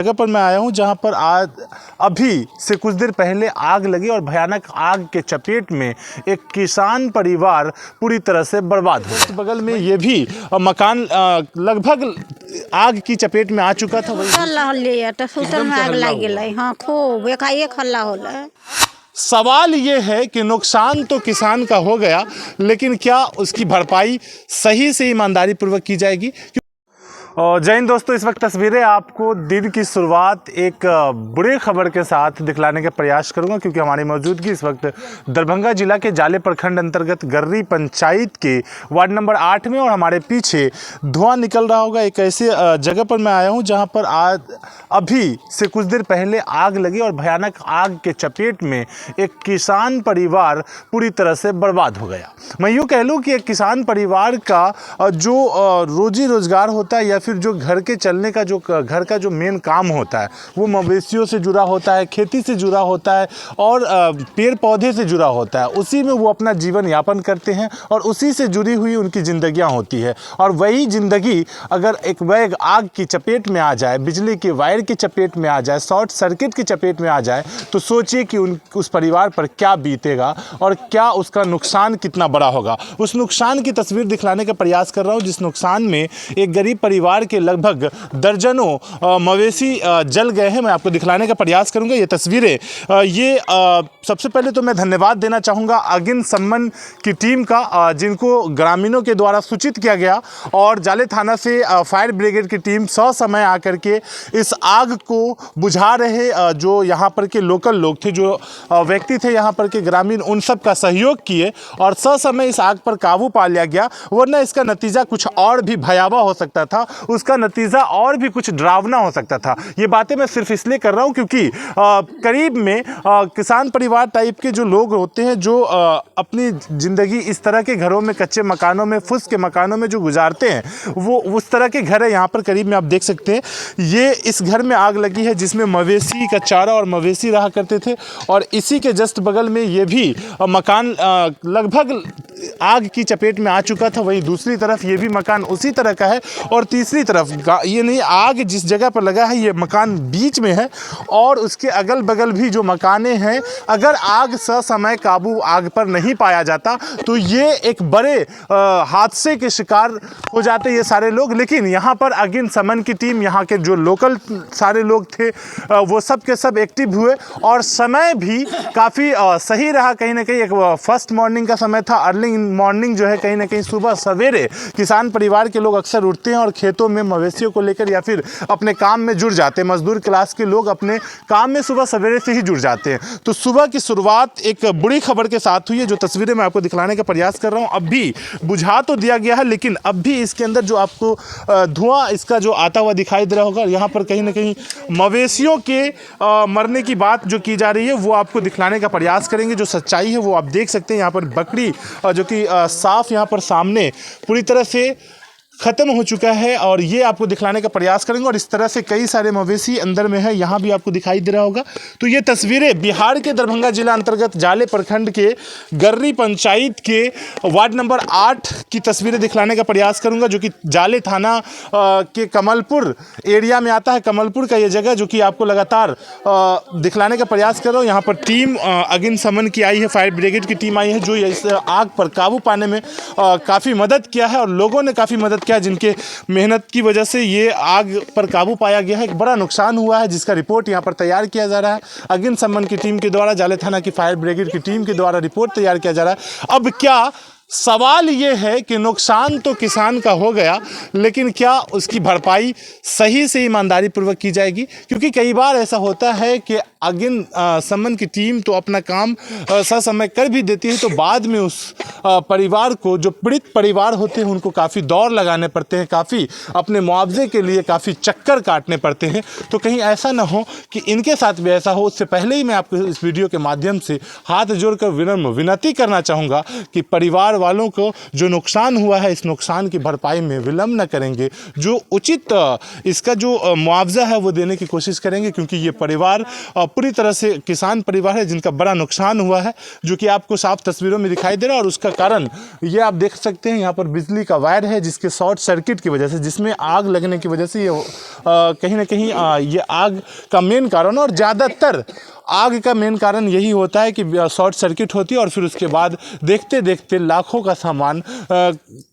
जगह पर मैं आया हूं जहां पर आज अभी से कुछ देर पहले आग लगी और भयानक आग के चपेट में एक किसान परिवार पूरी तरह से बर्बाद हो गया। बगल में ये भी मकान लगभग आग की चपेट में आ चुका था। सवाल ये है कि नुकसान तो किसान का हो गया, लेकिन क्या उसकी भरपाई सही से ईमानदारी पूर्वक की जाएगी? और जय हिंद दोस्तों, इस वक्त तस्वीरें आपको दिन की शुरुआत एक बुरे खबर के साथ दिखलाने का प्रयास करूंगा, क्योंकि हमारी मौजूदगी इस वक्त दरभंगा जिला के जाले प्रखंड अंतर्गत गर्री पंचायत के वार्ड नंबर 8 में, और हमारे पीछे धुआं निकल रहा होगा। एक ऐसे जगह पर मैं आया हूं जहां पर आज अभी से कुछ देर पहले आग लगी और भयानक आग के चपेट में एक किसान परिवार पूरी तरह से बर्बाद हो गया। मैं यूँ कह लूँ कि एक किसान परिवार का जो रोजी रोजगार होता है या फिर जो घर के चलने का, जो घर का जो मेन काम होता है, वो मवेशियों से जुड़ा होता है, खेती से जुड़ा होता है और पेड़ पौधे से जुड़ा होता है। उसी में वो अपना जीवन यापन करते हैं और उसी से जुड़ी हुई उनकी ज़िंदगियां होती है। और वही ज़िंदगी अगर एक बैग आग की चपेट में आ जाए, बिजली के वायर की चपेट में आ जाए, शॉर्ट सर्किट की चपेट में आ जाए, तो सोचिए कि उस परिवार पर क्या बीतेगा और क्या उसका नुकसान कितना बड़ा होगा। उस नुकसान की तस्वीर दिखलाने का प्रयास कर रहा हूँ, जिस नुकसान में एक गरीब परिवार के लगभग दर्जनों मवेशी जल गए हैं। मैं आपको दिखलाने का प्रयास करूंगा ये तस्वीरें। सबसे पहले तो मैं धन्यवाद देना चाहूँगा अग्निशमन की टीम का, जिनको ग्रामीणों के द्वारा सूचित किया गया और जाले थाना से फायर ब्रिगेड की टीम ससमय आकर के इस आग को बुझा रहे जो यहाँ पर के लोकल लोग थे, जो व्यक्ति थे यहाँ पर के ग्रामीण, उन सब का सहयोग किए और ससमय इस आग पर काबू पा लिया गया। वरना इसका नतीजा कुछ और भी भयावह हो सकता था, उसका नतीजा और भी कुछ डरावना हो सकता था। ये बातें मैं सिर्फ इसलिए कर रहा हूँ क्योंकि करीब में किसान परिवार टाइप के जो लोग होते हैं, जो अपनी ज़िंदगी इस तरह के घरों में, कच्चे मकानों में, फुस के मकानों में जो गुजारते हैं, वो उस तरह के घर है। यहाँ पर करीब में आप देख सकते हैं, ये इस घर में आग लगी है जिसमें मवेशी का चारा और मवेशी रहा करते थे, और इसी के जस्ट बगल में ये भी मकान लगभग आग की चपेट में आ चुका था। वहीं दूसरी तरफ ये भी मकान उसी तरह का है, और तीसरी तरफ ये नहीं, आग जिस जगह पर लगा है ये मकान बीच में है, और उसके अगल बगल भी जो मकाने हैं, अगर आग ससमय काबू आग पर नहीं पाया जाता तो ये एक बड़े हादसे के शिकार हो जाते ये सारे लोग। लेकिन यहाँ पर अग्निशमन की टीम, यहाँ के जो लोकल सारे लोग थे, वो सब के सब एक्टिव हुए और समय भी काफ़ी सही रहा। कहीं ना कहीं एक फर्स्ट मॉर्निंग का समय था, अर्ली मॉर्निंग जो है, कहीं ना कहीं सुबह सवेरे किसान परिवार के लोग अक्सर उठते हैं और खेतों में मवेशियों को लेकर या फिर अपने काम में जुड़ जाते हैं। मजदूर क्लास के लोग अपने काम में सुबह सवेरे से ही जुड़ जाते हैं। तो सुबह की शुरुआत एक बुरी खबर के साथ हुई है, जो तस्वीरें मैं आपको दिखलाने का प्रयास कर रहा हूँ। अब भी बुझा तो दिया गया है, लेकिन अब भी इसके अंदर जो आपको धुआं इसका जो आता हुआ दिखाई दे रहा होगा, यहाँ पर कहीं ना कहीं मवेशियों के मरने की बात जो की जा रही है वो आपको दिखलाने का प्रयास करेंगे। जो सच्चाई है वो आप देख सकते हैं। यहाँ पर बकरी जो कि साफ यहाँ पर सामने पूरी तरह से ख़त्म हो चुका है, और ये आपको दिखलाने का प्रयास करेंगे। और इस तरह से कई सारे मवेशी अंदर में है, यहाँ भी आपको दिखाई दे रहा होगा। तो ये तस्वीरें बिहार के दरभंगा जिला अंतर्गत जाले प्रखंड के गर्री पंचायत के वार्ड नंबर 8 की तस्वीरें दिखलाने का प्रयास करूँगा, जो कि जाले थाना के कमलपुर एरिया में आता है। कमलपुर का ये जगह जो कि आपको लगातार दिखलाने का प्रयास कर रहा हूँ। यहाँ पर टीम अग्निशमन की आई है, फायर ब्रिगेड की टीम आई है, जो इस आग पर काबू पाने में काफ़ी मदद किया है, और लोगों ने काफ़ी मदद जिनके मेहनत की वजह से ये आग पर काबू पाया गया है। एक बड़ा नुकसान हुआ है जिसका रिपोर्ट यहाँ पर तैयार किया जा रहा है अग्निशमन की टीम के द्वारा, जाले थाना की फायर ब्रिगेड की टीम के द्वारा रिपोर्ट तैयार किया जा रहा है। अब क्या सवाल ये है कि नुकसान तो किसान का हो गया, लेकिन क्या उसकी भरपाई सही से ईमानदारी पूर्वक की जाएगी? क्योंकि कई बार ऐसा होता है कि अग्निशमन की टीम तो अपना काम ससमय कर भी देती है, तो बाद में उस परिवार को, जो पीड़ित परिवार होते हैं, उनको काफ़ी दौर लगाने पड़ते हैं, काफ़ी अपने मुआवजे के लिए काफ़ी चक्कर काटने पड़ते हैं। तो कहीं ऐसा ना हो कि इनके साथ भी ऐसा हो। उससे पहले ही मैं आपको इस वीडियो के माध्यम से हाथ जोड़कर विनम्र विनती करना चाहूँगा कि परिवार वालों को जो नुकसान हुआ है इस नुकसान की भरपाई में विलम्ब न करेंगे, जो उचित इसका जो मुआवजा है वो देने की कोशिश करेंगे, क्योंकि ये परिवार पूरी तरह से किसान परिवार है जिनका बड़ा नुकसान हुआ है, जो कि आपको साफ तस्वीरों में दिखाई दे रहा है। और उसका कारण ये आप देख सकते हैं, यहाँ पर बिजली का वायर है जिसके शॉर्ट सर्किट की वजह से, जिसमें आग लगने की वजह से ये कहीं ना कहीं ये आग का मेन कारण, और ज़्यादातर आग का मेन कारण यही होता है कि शॉर्ट सर्किट होती है और फिर उसके बाद देखते देखते लाखों का सामान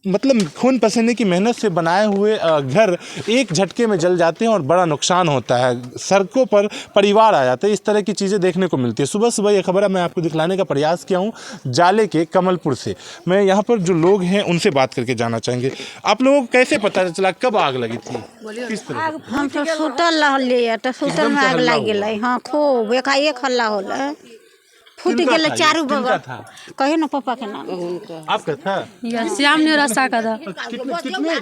मतलब खून पसीने की मेहनत से बनाए हुए घर एक झटके में जल जाते हैं और बड़ा नुकसान होता है। सड़कों पर परिवार आ जाते हैं, इस तरह की चीज़ें देखने को मिलती है। सुबह सुबह ये खबर मैं आपको दिखलाने का प्रयास किया हूँ जाले के कमलपुर से। मैं यहाँ पर जो लोग हैं उनसे बात करके जानना चाहेंगे, आप लोगों को कैसे पता चला, कब आग लगी थी, किस तरह? हम तो सुतल रहलिए तो सुतल में आग लग गई। हाँ खूब एकाएक हल्ला होला, फूट गेले चारू बगल। कहे ना पापा के नाम आपका था? श्याम ने रास्ता का था।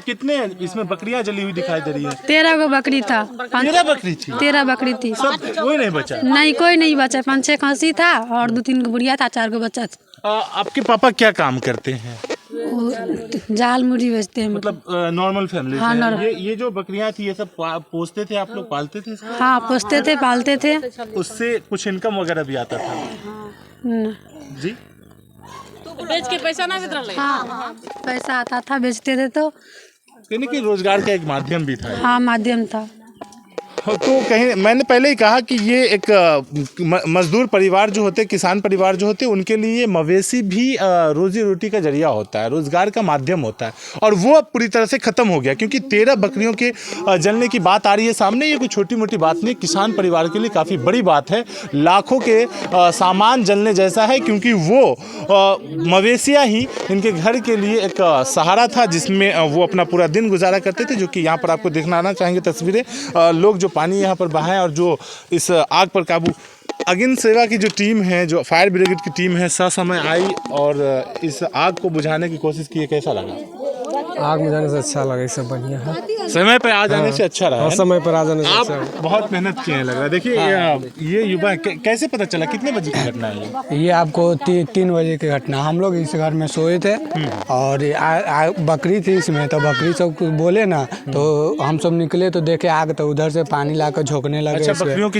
कितने इसमें बकरियां जली हुई दिखाई दे रही है? 13 गो बकरी था। 13 बकरी थी? 13 बकरी थी। सब कोई नहीं बचा? नहीं कोई नहीं बचा। 5-6 खसी था और 2-3 गो बुढ़िया था, 4 गो बच्चा था। आपके पापा क्या काम करते हैं? जाल मुड़ी बेचते हैं। मतलब नॉर्मल फैमिली हाँ, से? ये जो बकरियां थी ये सब पोसते थे आप लोग, पालते थे? हाँ पोसते थे, पालते थे। उससे कुछ इनकम वगैरह भी आता था? जी बेच के पैसा ना देते रहे। हाँ पैसा आता था, बेचते थे तो यानी कि रोजगार का एक माध्यम भी था। हाँ माध्यम था। तो कहीं मैंने पहले ही कहा कि ये एक मजदूर परिवार जो होते, किसान परिवार जो होते, उनके लिए मवेशी भी रोजी रोटी का जरिया होता है, रोजगार का माध्यम होता है, और वो अब पूरी तरह से ख़त्म हो गया। क्योंकि 13 बकरियों के जलने की बात आ रही है सामने, ये कोई छोटी मोटी बात नहीं, किसान परिवार के लिए काफ़ी बड़ी बात है। लाखों के सामान जलने जैसा है, क्योंकि वो मवेशियाँ ही इनके घर के लिए एक सहारा था, जिसमें वो अपना पूरा दिन गुजारा करते थे। जो कि यहाँ पर आपको दिखाना चाहेंगे तस्वीरें, लोग जो पानी यहाँ पर बहाएं और जो इस आग पर काबू, अग्नि सेवा की जो टीम है, जो फायर ब्रिगेड की टीम है, ससमय आई और इस आग को बुझाने की कोशिश की। कैसा लगा? आग में जाने से अच्छा लगा, सब बढ़िया है। समय पर आ जाने से अच्छा रहा है। समय पर आ जाने से आप अच्छा। बहुत मेहनत किए हैं लग रहा है। देखिए ये युवा कैसे पता चला, कितने बजे की घटना है ये आपको 3 बजे की घटना। हम लोग इस घर में सोए थे और बकरी थी इसमें, तो बकरी सब कुछ बोले ना, तो हम सब निकले तो देखे आग, तो उधर से पानी लाकर झोंकने लगे। अच्छा, बकरियों की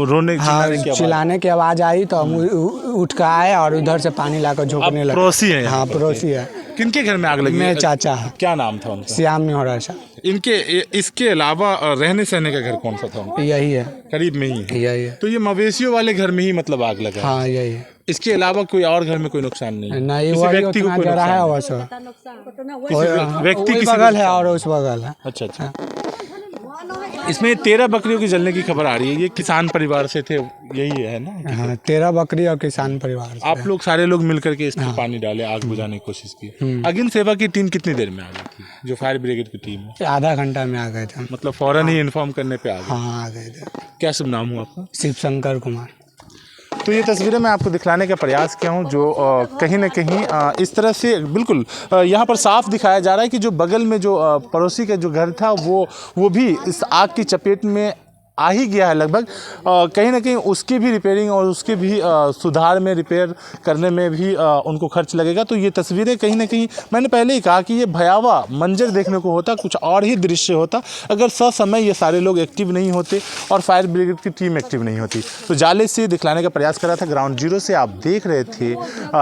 रोने चिल्लाने की आवाज़ आई तो हम उठ कर आए और उधर से पानी लाकर झोंकने लगे। पड़ोसी है? हाँ पड़ोसी है। किनके घर में आग लगी? मेरे चाचा है। क्या नाम था उनका? श्याम ने हो रहा। इनके इसके अलावा रहने सहने का घर कौन सा था उनका? यही है, करीब में ही है। यही है। तो ये मवेशियों वाले घर में ही मतलब आग लगा? हाँ यही है। इसके अलावा कोई और घर में कोई नुकसान नहीं? नहीं, किसी व्यक्ति को कोई नुकसान है, व्यक्ति किसी बगल है और उस बगल है। अच्छा अच्छा। इसमें 13 बकरियों की जलने की खबर आ रही है। ये किसान परिवार से थे, यही है ना? हाँ 13 बकरी और किसान परिवार से। आप लोग सारे लोग मिलकर के इसमें पानी डाले, आग बुझाने की कोशिश की। अग्नि सेवा की टीम कितनी देर में आ गई थी, जो फायर ब्रिगेड की टीम है? आधा घंटा में आ गए थे। मतलब फौरन ही इन्फॉर्म करने पे आ गए? हाँ आ गए थे। क्या शुभ नाम हुआ आपका? शिव शंकर कुमार। तो ये तस्वीरें मैं आपको दिखलाने का प्रयास किया हूँ, जो कहीं ना कहीं इस तरह से बिल्कुल यहाँ पर साफ दिखाया जा रहा है कि जो बगल में जो पड़ोसी का जो घर था वो भी इस आग की चपेट में आ ही गया है लगभग। कहीं ना कहीं उसकी भी रिपेयरिंग और उसके भी सुधार में, रिपेयर करने में भी उनको खर्च लगेगा। तो ये तस्वीरें कहीं ना कहीं, मैंने पहले ही कहा कि ये भयावह मंजर देखने को होता, कुछ और ही दृश्य होता अगर ससमय ये सारे लोग एक्टिव नहीं होते और फायर ब्रिगेड की टीम एक्टिव नहीं होती। तो जाले से दिखलाने का प्रयास कर रहा था, ग्राउंड जीरो से आप देख रहे थे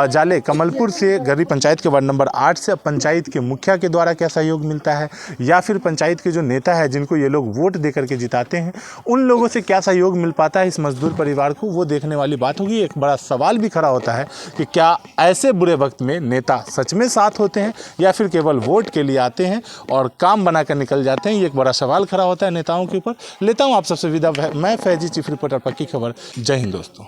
जाले कमलपुर से, गरी पंचायत के वार्ड नंबर 8 से। अब पंचायत के मुखिया के द्वारा क्या सहयोग मिलता है, या फिर पंचायत के जो नेता है जिनको ये लोग वोट दे करके जिताते हैं, उन लोगों से क्या सहयोग मिल पाता है इस मजदूर परिवार को, वो देखने वाली बात होगी। एक बड़ा सवाल भी खड़ा होता है कि क्या ऐसे बुरे वक्त में नेता सच में साथ होते हैं या फिर केवल वोट के लिए आते हैं और काम बनाकर निकल जाते हैं। ये एक बड़ा सवाल खड़ा होता है नेताओं के ऊपर। लेता हूँ आप सबसे विदा, मैं फैजी, चीफ रिपोर्टर पक्की खबर। जय हिंद दोस्तों।